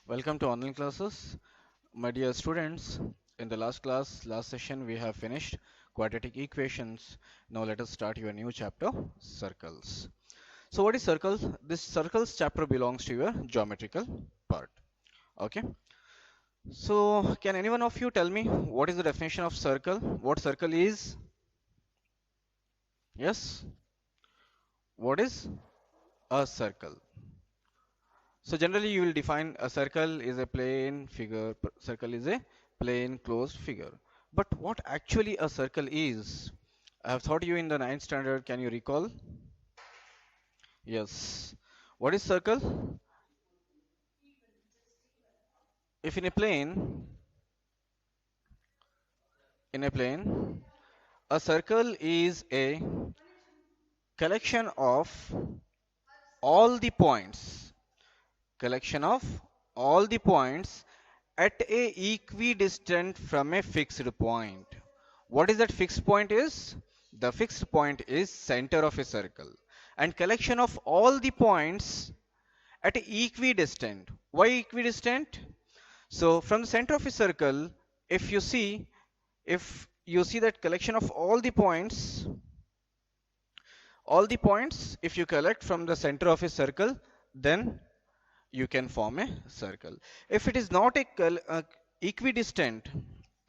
Welcome to online classes. My dear students, in the last session, we have finished quadratic equations. Now let us start your new chapter, circles. So what is circles? This circles chapter belongs to your geometrical part. Okay. So can anyone of you tell me what is the definition of circle? What circle is? Yes. What is a circle? So generally you will define a circle is a plane figure, circle is a plane closed figure. But what actually a circle is? I have taught you in the ninth standard, can you recall? Yes. What is circle? If in a plane, a circle is a collection of all the points, collection of all the points at a equidistant from a fixed point. What is that fixed point is? The fixed point is center of a circle and collection of all the points at a equidistant. Why equidistant? So from the center of a circle, if you see, if you see that collection of all the points, if you collect from the center of a circle, then you can form a circle. If it is not equidistant,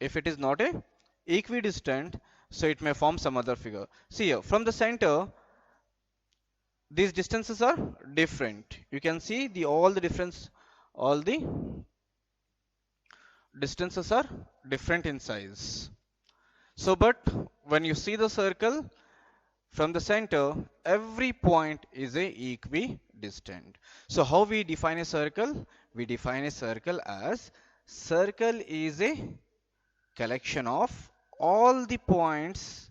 if it is not a equidistant, so it may form some other figure. See here, from the center, these distances are different. You can see all the distances are different in size. So, but when you see the circle, from the center, every point is a equidistant. So how we define a circle? We define a circle as circle is a collection of all the points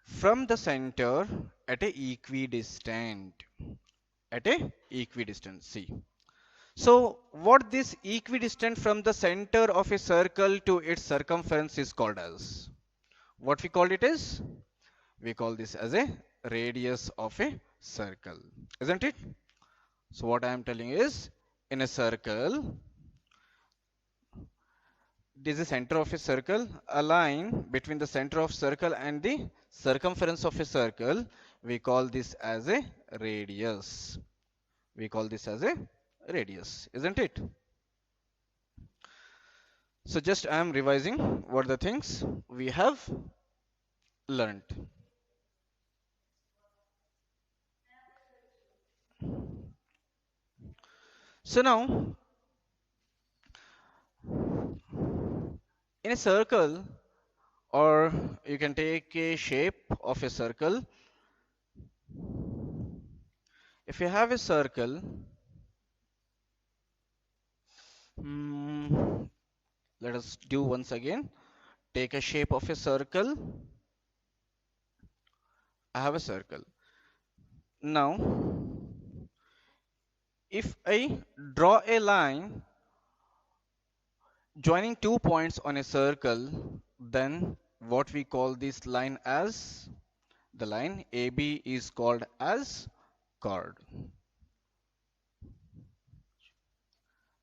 from the center at a equidistant. At a equidistant. See. So what this equidistant from the center of a circle to its circumference is called as? What we call it is? We call this as a radius of a circle, isn't it? So what I am telling is, in a circle, this is the center of a circle, a line between the center of circle and the circumference of a circle, we call this as a radius. We call this as a radius, isn't it? So just I am revising what the things we have learnt. So now, in a circle, or you can take a shape of a circle. If you have a circle, hmm, let us do once again. Take a shape of a circle. I have a circle. Now, if I draw a line joining 2 points on a circle, then what we call this line as? The line AB is called as chord.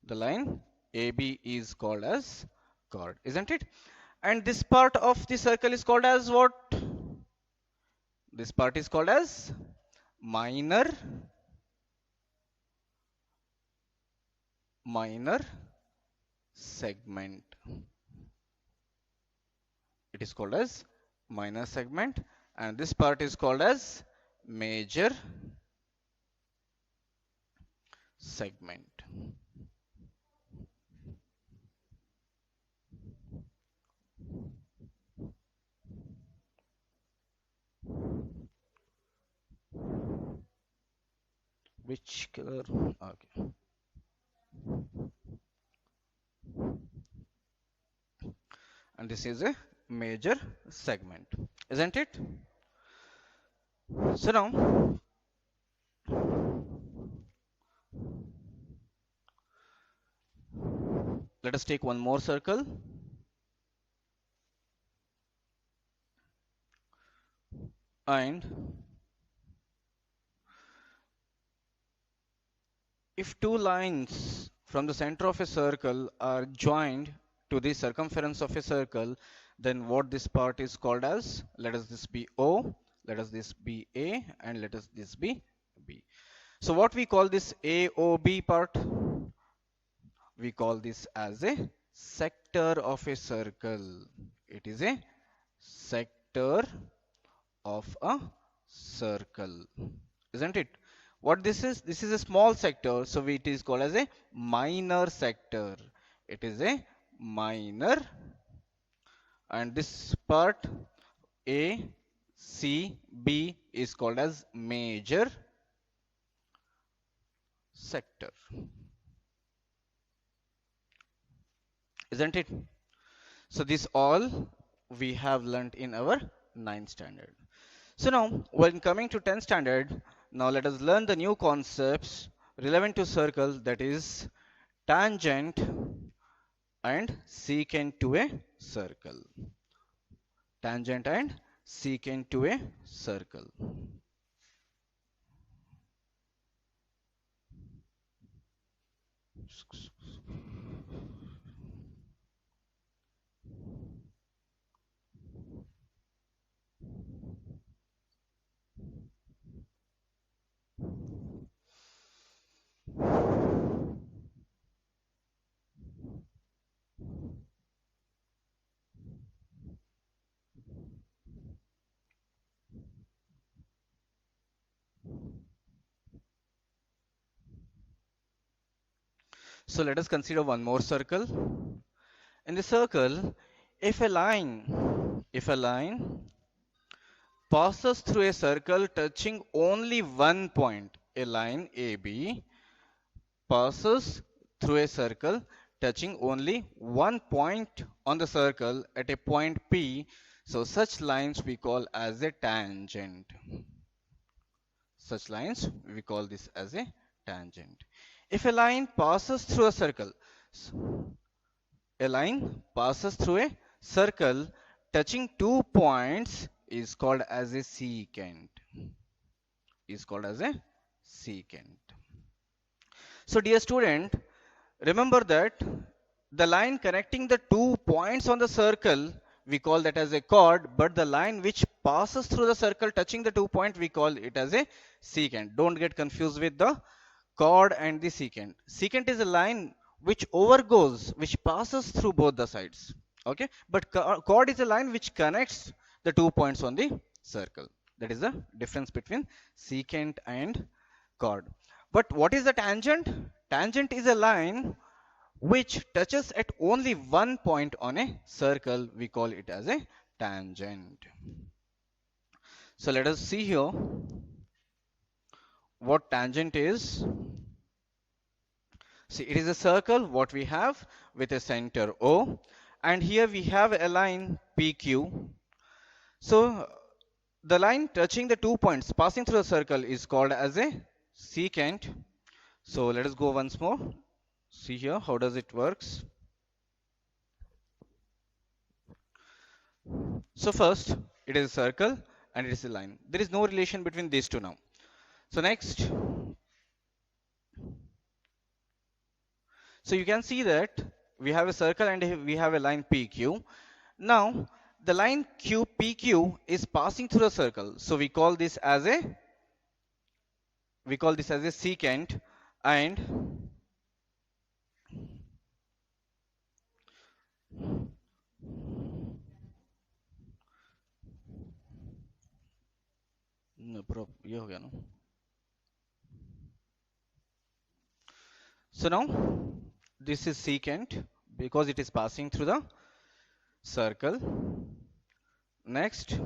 The line AB is called as chord, isn't it? And this part of the circle is called as what? This part is called as minor segment. It is called as minor segment, and this part is called as major segment. Which color? Okay. And this is a major segment, isn't it? So now, let us take one more circle. And if two lines from the center of a circle are joined to the circumference of a circle, then what this part is called as, let us this be O, let us this be A, and let us this be B. So what we call this AOB part? We call this as a sector of a circle. It is a sector of a circle, isn't it? What this is? This is a small sector, so it is called as a minor sector. It is a minor, and this part A, C, B is called as major sector, isn't it? So this all we have learnt in our 9th standard. So now, when coming to 10th standard, now let us learn the new concepts relevant to circle, that is tangent and secant to a circle. Tangent and secant to a circle. So let us consider one more circle. In the circle, if a line passes through a circle touching only one point, a line AB passes through a circle touching only one point on the circle at a point P, so such lines we call as a tangent. Such lines we call this as a tangent. If a line passes through a circle, a line passes through a circle touching 2 points is called as a secant. Is called as a secant. So dear student, remember that the line connecting the 2 points on the circle, we call that as a chord, but the line which passes through the circle touching the 2 points, we call it as a secant. Don't get confused with the chord and the secant. Secant is a line which overgoes, which passes through both the sides. Okay, but chord is a line which connects the 2 points on the circle. That is the difference between secant and chord. But what is the tangent? Tangent is a line which touches at only one point on a circle. We call it as a tangent. So let us see here what tangent is. See, it is a circle what we have with a center O, and here we have a line PQ. So the line touching the 2 points passing through a circle is called as a secant. So let us go once more. See here, how does it works? So first, it is a circle and it is a line. There is no relation between these two now. So next, so you can see that we have a circle and we have a line PQ. Now, the line PQ is passing through a circle. So we call this as a secant, and ये हो गया ना. So now this is secant because it is passing through the circle. Next,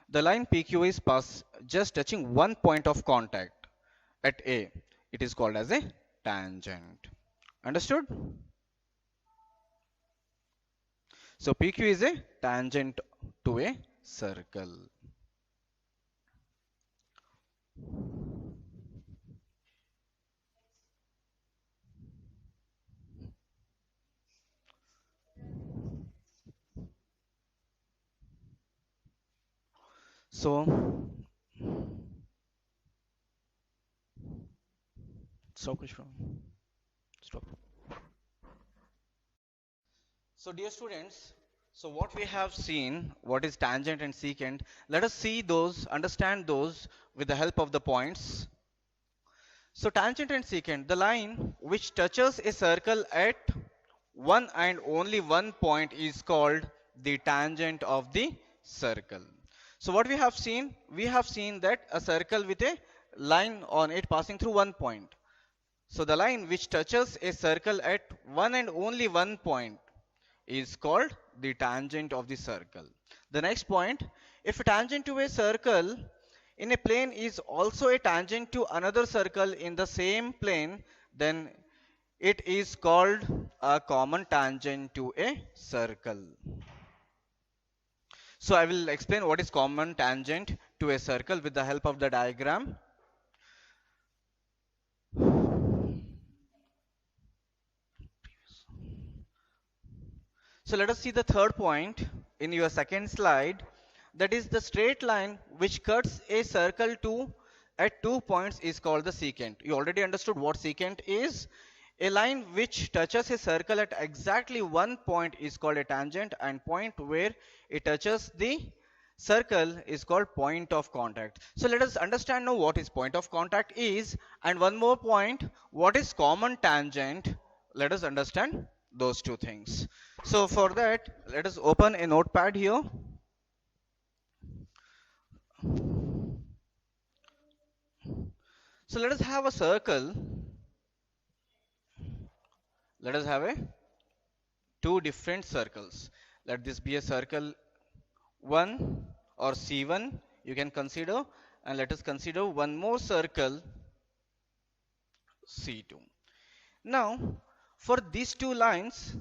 the line PQ is just touching one point of contact at A. It is called as a tangent. Understood? So PQ is a tangent to a circle. So stop. So dear students, so what we have seen, what is tangent and secant, let us see those, understand those with the help of the points. So tangent and secant, the line which touches a circle at one and only one point is called the tangent of the circle. So what we have seen? We have seen that a circle with a line on it passing through one point. So the line which touches a circle at one and only one point is called the tangent of the circle. The next point, if a tangent to a circle in a plane is also a tangent to another circle in the same plane, then it is called a common tangent to a circle. So I will explain what is common tangent to a circle with the help of the diagram. So let us see the third point in your second slide. That is the straight line which cuts a circle at 2 points is called the secant. You already understood what secant is. A line which touches a circle at exactly one point is called a tangent, and point where it touches the circle is called point of contact. So let us understand now what is point of contact is, and one more point, what is common tangent. Let us understand those two things. So for that, let us open a notepad here. So let us have a circle. Let us have a two different circles. Let this be a circle 1 or C1 you can consider, and let us consider one more circle C2. Now for these two lines,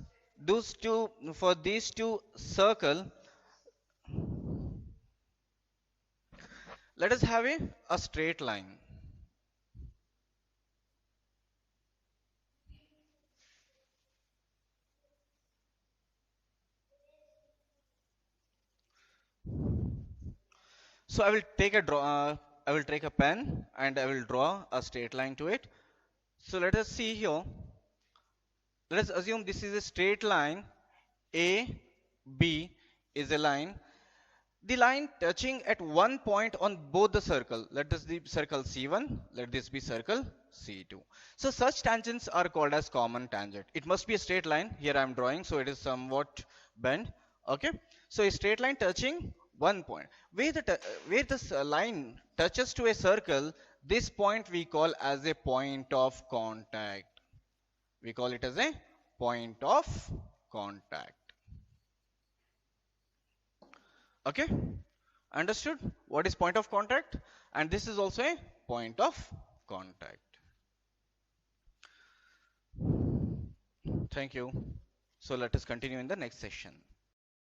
for these two circle, let us have a straight line. So I will take a pen and I will draw a straight line to it. So let us see here. Let us assume this is a straight line. A, B is a line. The line touching at one point on both the circle. Let this be circle C1. Let this be circle C2. So such tangents are called as common tangent. It must be a straight line. Here I am drawing, so it is somewhat bent. Okay. So a straight line touching one point. Where this line touches to a circle, this point we call as a point of contact. We call it as a point of contact. Okay, understood what is point of contact? And this is also a point of contact. Thank you. So let us continue in the next session.